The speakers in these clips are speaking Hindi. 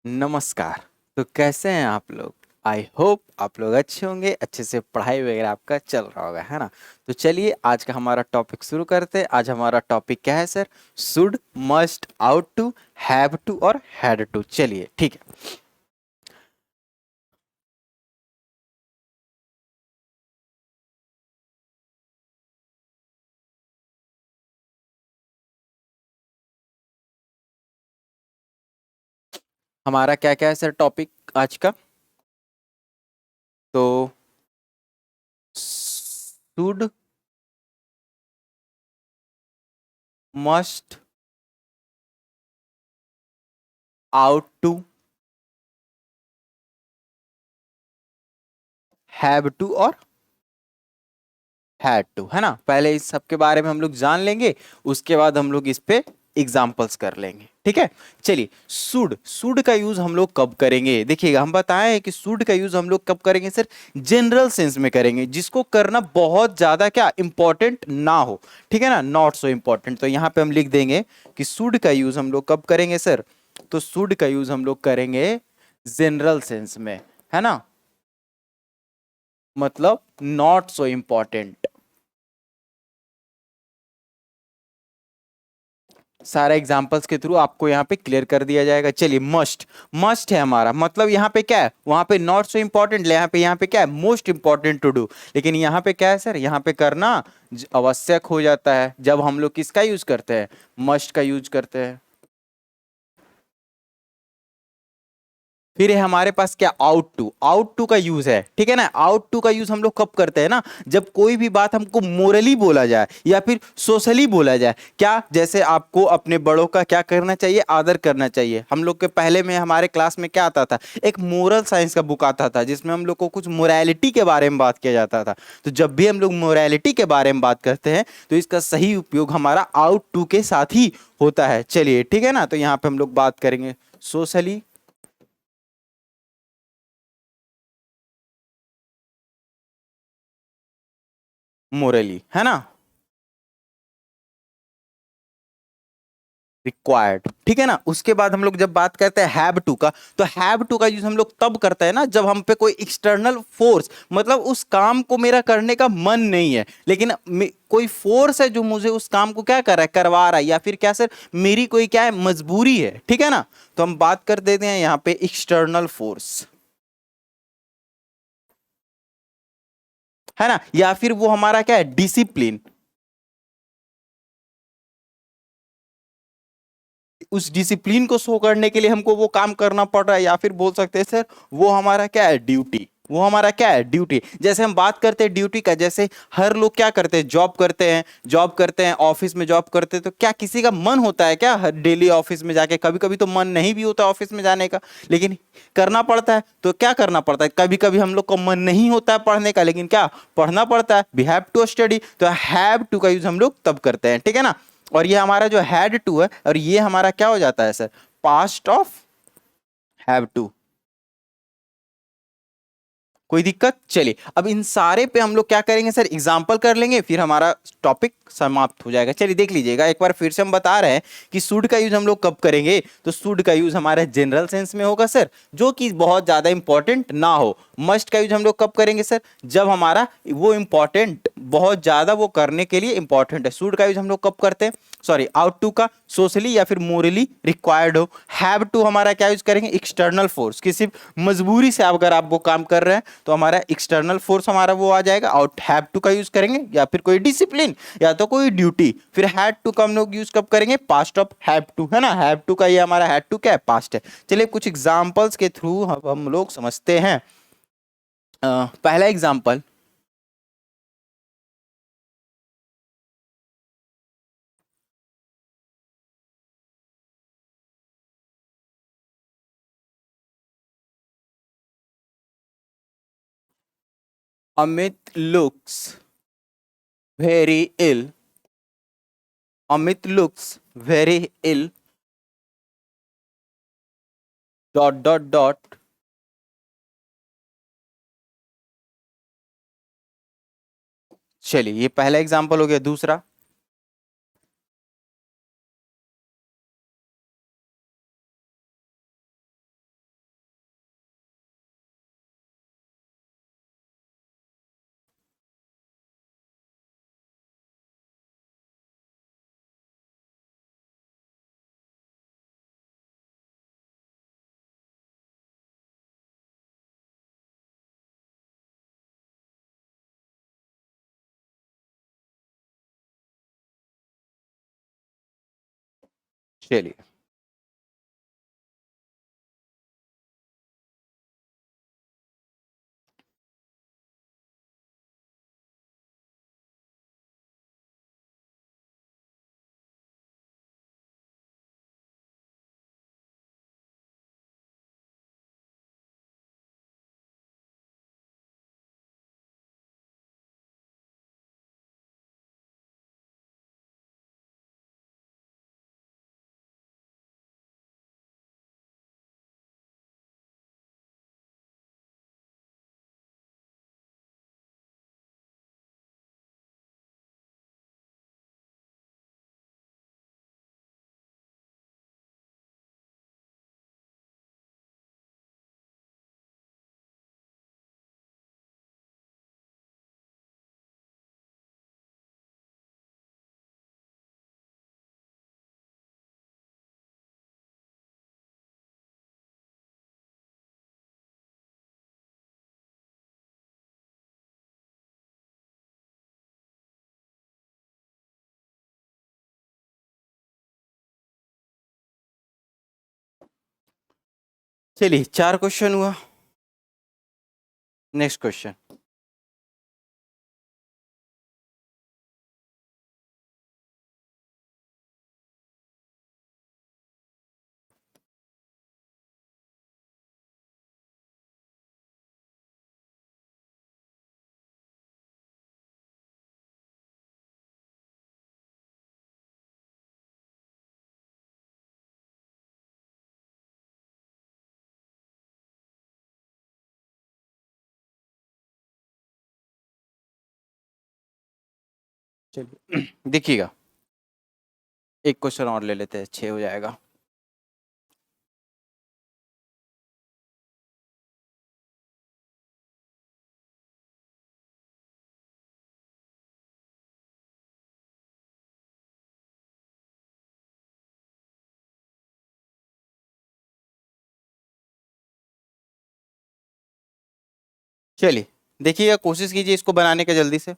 नमस्कार। तो कैसे हैं आप लोग? आई होप आप लोग अच्छे होंगे, अच्छे से पढ़ाई वगैरह आपका चल रहा होगा, है ना? तो चलिए आज का हमारा टॉपिक शुरू करते हैं। आज हमारा टॉपिक क्या है sir? Should, must, ought to, have to और हैड टू। चलिए ठीक है। हमारा क्या क्या है सर टॉपिक आज का? तो should, must, ought to, have to और हैड टू, है ना? पहले इस सब के बारे में हम लोग जान लेंगे, उसके बाद हम लोग इस पे एग्जाम्पल्स कर लेंगे, ठीक है? चलिए, सुड, सुड का यूज हम लोग कब करेंगे? देखिएगा, हम बताए हैं कि सुड का यूज हम लोग कब करेंगे सर? जनरल सेंस में करेंगे, जिसको करना बहुत ज्यादा क्या इंपॉर्टेंट ना हो, ठीक है ना? Not so important. तो यहाँ पे हम लिख देंगे कि सुड का यूज हम लोग कब करेंगे सर? तो सुड का यूज हम लोग करेंगे जनरल सेंस में, है ना? मतलब नॉट सो इंपॉर्टेंट। सारा एग्जांपल्स के थ्रू आपको यहाँ पे क्लियर कर दिया जाएगा। चलिए, मस्ट, मस्ट है हमारा, मतलब यहाँ पे क्या है? वहां पे नॉट सो इंपॉर्टेंट, यहाँ पे क्या है? Most important to do. लेकिन यहाँ पे क्या है सर? यहाँ पे करना आवश्यक हो जाता है जब हम लोग किसका यूज करते हैं? मस्ट का यूज करते हैं। फिर है हमारे पास क्या? आउट टू, आउट टू का यूज है, ठीक है ना? आउट टू का यूज हम लोग कब करते हैं ना? जब कोई भी बात हमको मोरली बोला जाए या फिर सोशली बोला जाए। क्या? जैसे आपको अपने बड़ों का क्या करना चाहिए? आदर करना चाहिए। हम लोग के पहले में हमारे क्लास में क्या आता था? एक मोरल साइंस का बुक आता था, जिसमें हम लोग को कुछ मोरालिटी के बारे में बात किया जाता था। तो जब भी हम लोग मोरालिटी के बारे में बात करते हैं, तो इसका सही उपयोग हमारा आउट टू के साथ ही होता है। चलिए ठीक है ना? तो यहाँ पे हम लोग बात करेंगे सोशली, मोरली, है ना? रिक्वायर्ड, ठीक है ना? उसके बाद हम लोग जब बात करते हैं हैव टू का, तो हैव टू का यूज हम लोग तब करते हैं ना, जब हम पे कोई एक्सटर्नल फोर्स, मतलब उस काम को मेरा करने का मन नहीं है, लेकिन कोई फोर्स है जो मुझे उस काम को क्या कर रहा है? करवा रहा है, या फिर क्या सर? मेरी कोई क्या है? मजबूरी है, ठीक है ना? तो हम बात कर देते हैं यहाँ पे एक्सटर्नल फोर्स, है ना? या फिर वो हमारा क्या है? डिसिप्लिन। उस डिसिप्लिन को शो करने के लिए हमको वो काम करना पड़ रहा है, या फिर बोल सकते हैं सर वो हमारा क्या है? ड्यूटी। वो हमारा क्या है? ड्यूटी। जैसे हम बात करते हैं ड्यूटी का, जैसे हर लोग क्या करते हैं? जॉब करते हैं, जॉब करते हैं, ऑफिस में जॉब करते हैं। तो क्या किसी का मन होता है क्या डेली ऑफिस में जाके? कभी कभी तो मन नहीं भी होता ऑफिस में जाने का, लेकिन करना पड़ता है। तो क्या करना पड़ता है? कभी कभी हम लोग का मन नहीं होता है पढ़ने का, लेकिन क्या? पढ़ना पड़ता है। We have to study. तो हैव टू का यूज हम लोग तब करते हैं, ठीक है ना? और ये हमारा जो हैड टू है, और ये हमारा क्या हो जाता है sir? Past of have to. कोई दिक्कत? चलिए, अब इन सारे पे हम लोग क्या करेंगे सर? एग्जाम्पल कर लेंगे, फिर हमारा टॉपिक समाप्त हो जाएगा। चलिए देख लीजिएगा, एक बार फिर से हम बता रहे हैं कि शुड का यूज हम लोग कब करेंगे? तो शुड का यूज हमारा जनरल सेंस में होगा सर, जो कि बहुत ज्यादा इंपॉर्टेंट ना हो। मस्ट का यूज हम लोग कब करेंगे सर? जब हमारा वो इंपॉर्टेंट, बहुत ज्यादा वो करने के लिए इंपॉर्टेंट है। शुड का यूज हम लोग कब करते हैं? सॉरी, आउट टू का सोशली या फिर मोरली रिक्वायर्ड हो। हैव टू हमारा क्या यूज करेंगे? एक्सटर्नल फोर्स, कि सिर्फ मजबूरी से अगर आप वो काम कर रहे हैं, तो हमारा एक्सटर्नल फोर्स हमारा वो आ जाएगा। और हैव टू का यूज करेंगे, या फिर कोई डिसिप्लिन, या तो कोई ड्यूटी। फिर हैड टू का हम लोग यूज कब करेंगे? पास्ट ऑफ हैव टू, है ना? हैव टू का ये हमारा हैड टू क्या है? पास्ट है। चलिए कुछ एग्जांपल्स के थ्रू हम लोग समझते हैं। पहला एग्जांपल, अमित लुक्स वेरी इल, अमित लुक्स वेरी इल, डॉट डॉट डॉट। चलिए, ये पहला एग्जांपल हो गया। दूसरा, चलिए चलिए 4 क्वेश्चन हुआ। Next question. चलिए देखिएगा, एक क्वेश्चन और ले लेते हैं, 6 हो जाएगा। चलिए देखिएगा, कोशिश कीजिए इसको बनाने का जल्दी से।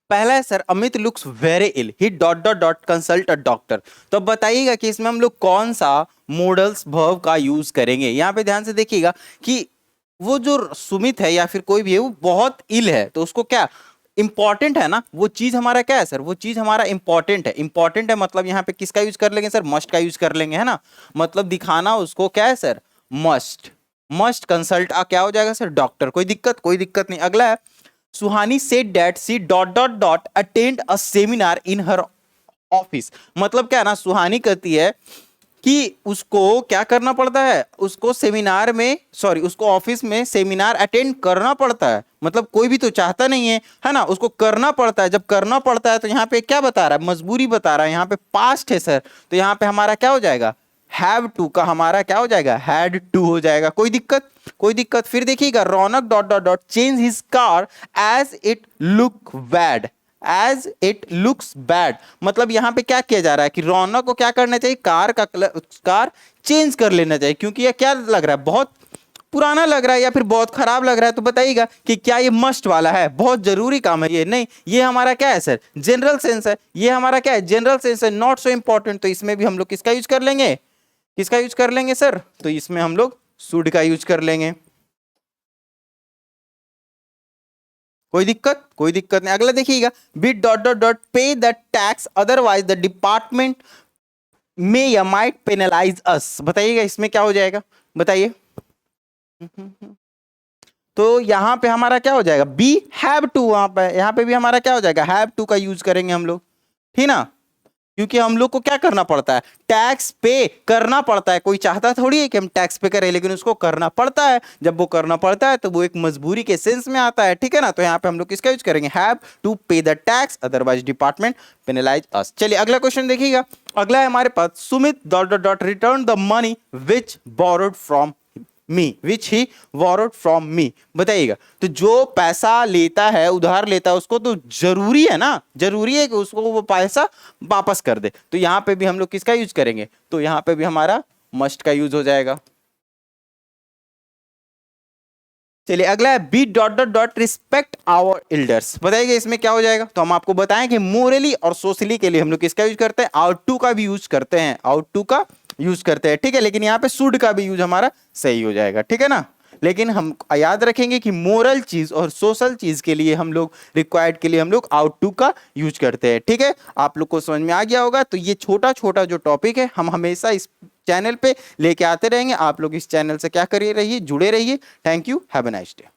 पहला है sir, Amit looks very ill, he dot dot dot consult a doctor. तो अब बताइएगा कि इसमें हम लोग कौन सा मॉडल्स वर्ब का यूज करेंगे। यहाँ पे ध्यान से देखिएगा कि वो जो सुमित है या फिर कोई भी है वो बहुत इल है, तो उसको क्या इंपॉर्टेंट है ना, वो चीज हमारा क्या है सर, वो चीज हमारा इंपॉर्टेंट है। इंपॉर्टेंट है मतलब यहाँ पे किसका यूज कर लेंगे सर, मस्ट का यूज कर लेंगे, है ना। मतलब दिखाना उसको क्या है सर, मस्ट। मस्ट कंसल्ट क्या हो जाएगा सर, डॉक्टर। कोई दिक्कत, कोई दिक्कत नहीं। अगला है, Suhani said that she dot dot dot attend a seminar in her office. मतलब क्या है ना, सुहानी कहती है कि उसको क्या करना पड़ता है, उसको सेमिनार में, सॉरी उसको ऑफिस में सेमिनार अटेंड करना पड़ता है। मतलब कोई भी तो चाहता नहीं है ना, उसको करना पड़ता है। जब करना पड़ता है तो यहाँ पे क्या बता रहा है, मजबूरी बता रहा है। यहाँ पे पास्ट है सर, तो यहाँ पे हमारा क्या हो जाएगा, हैव टू का हमारा क्या हो जाएगा, हैड टू हो जाएगा। कोई दिक्कत, कोई दिक्कत। फिर देखिएगा, Raunak dot dot dot change his car as it look bad, as it looks bad. मतलब यहां पे क्या किया जा रहा है कि रौनक को क्या करना चाहिए, कार का कलर, कार चेंज कर लेना चाहिए, क्योंकि ये क्या लग रहा है, बहुत पुराना लग रहा है या फिर बहुत खराब लग रहा है। तो बताइएगा कि क्या ये मस्ट वाला है, बहुत जरूरी काम है ये, नहीं, ये हमारा क्या है सर, जनरल सेंस है। ये हमारा क्या है, जनरल सेंस है, नॉट सो इंपॉर्टेंट। तो इसमें भी हम लोग किसका यूज कर लेंगे, किसका यूज कर लेंगे सर, तो इसमें हम लोग शुड का यूज कर लेंगे। कोई दिक्कत, कोई दिक्कत नहीं। अगला देखिएगा, बी डॉट डॉट डॉट पे the tax otherwise the department में या माइट पेनलाइज अस। बताइएगा इसमें क्या हो जाएगा, बताइए। तो यहां पे हमारा क्या हो जाएगा, बी हैव टू। वहां पे यहां पे भी हमारा क्या हो जाएगा, हैव टू का यूज करेंगे हम लोग, ठीक ना। क्योंकि हम लोग को क्या करना पड़ता है, टैक्स पे करना पड़ता है। कोई चाहता थोड़ी है कि हम टैक्स पे करें, लेकिन उसको करना पड़ता है। जब वो करना पड़ता है तो वो एक मजबूरी के सेंस में आता है, ठीक है ना। तो यहाँ पे हम लोग किसका यूज करेंगे, have to pay the tax otherwise department penalise us. चलिए अगला क्वेश्चन देखिएगा। अगला है हमारे पास, Sumit dot dot dot return the money which borrowed from me, which he borrowed from me. बताइएगा, तो जो पैसा लेता है, उधार लेता है, उसको तो जरूरी है ना, जरूरी है कि उसको वो पैसा वापस कर दे। तो यहां पे भी हम लोग किसका यूज करेंगे, तो यहां पे भी हमारा मस्ट का यूज हो जाएगा। चलिए अगला है B dot dot dot respect our elders. बताइए इसमें क्या हो जाएगा। तो हम आपको बताएं कि मोरली और सोशली के लिए हम लोग किसका यूज करते हैं, आउट टू का भी यूज करते हैं, आउट टू का यूज करते हैं, ठीक है। लेकिन यहाँ पे शुड का भी यूज हमारा सही हो जाएगा, ठीक है ना। लेकिन हम याद रखेंगे कि मोरल चीज और सोशल चीज के लिए हम लोग रिक्वायर्ड के लिए हम लोग आउट टू का यूज करते हैं, ठीक है। आप लोग को समझ में आ गया होगा। तो ये छोटा छोटा जो टॉपिक है हम हमेशा इस चैनल पे लेके आते रहेंगे। आप लोग इस चैनल से क्या करिए, रहिए, जुड़े रहिए। Thank you, have a nice day.